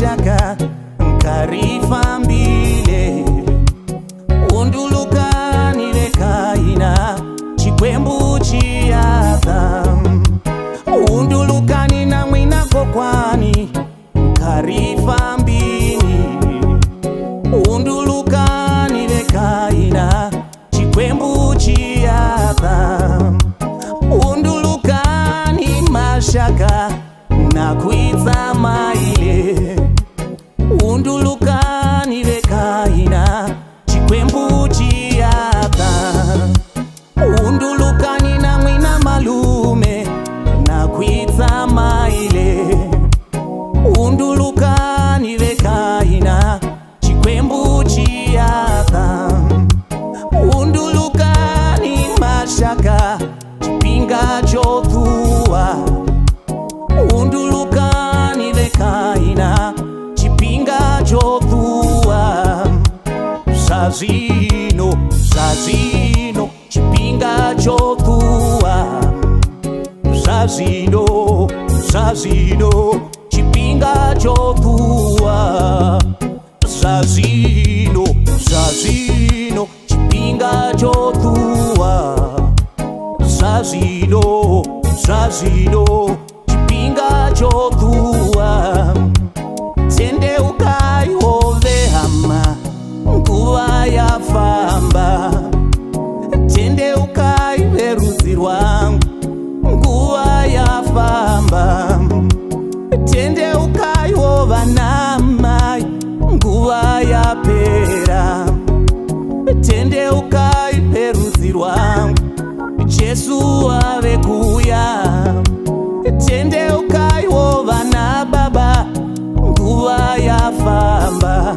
mashaka nkarifambile undulukanile kaina chikwembu chiyatha undulukani na mwina kokwani nkarifambini undulukanile kaina chikwembu chiyatha undulukani mashaka nakwitsa maile undulukanile kaina chikwembu chiyatha undulukani na mwina malume nakwitsa maile undulukanile kaina chikwembu chiyatha undulukani mashaka chipinga chotuwa undulukanile kaina chipinga chotuwa zazino chipinga chotuwa zazino chipinga chotuwa zazino chipinga chotuwa zazino chipinga chotuwa tende ukayovehama nguva yafamba tende ukaiveruzirwa nguva yafamba tende ukayova namai nguva yapera tende ukaiveruzirwa Jesu ave kuya tende ukayova na baba nguva yafamba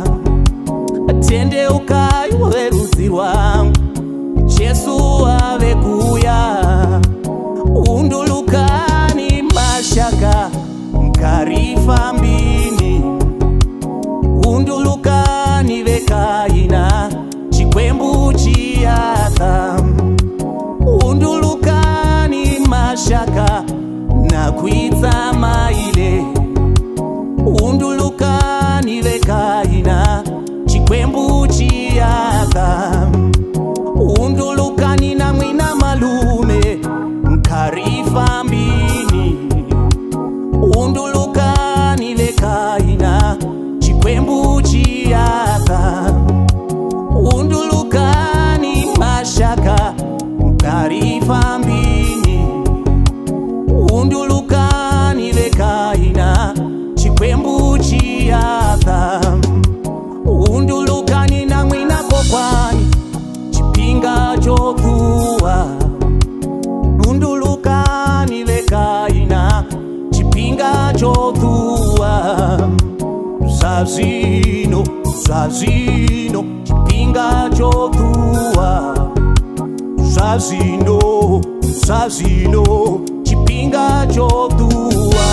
tende ukaiveruzirwa Jesu ave kuya undulukani mashaka nkarifambini undulukani vekaina chikwembu chiyatha undulukani mashaka nakwitsa maile undulukani vekaina chikwembu chiyatha undulukani na mwina malume nkarifambini undulukani vekaina chikwembu chiyatha undulukani mashaka nkarifambini undulukani vekaina chikwembu chiyatha undulukani na mwina kokwani chipinga chotuwa undulukani vekaina chipinga chotuwa zazino chipinga chotuwa zazino chipinga chotuwa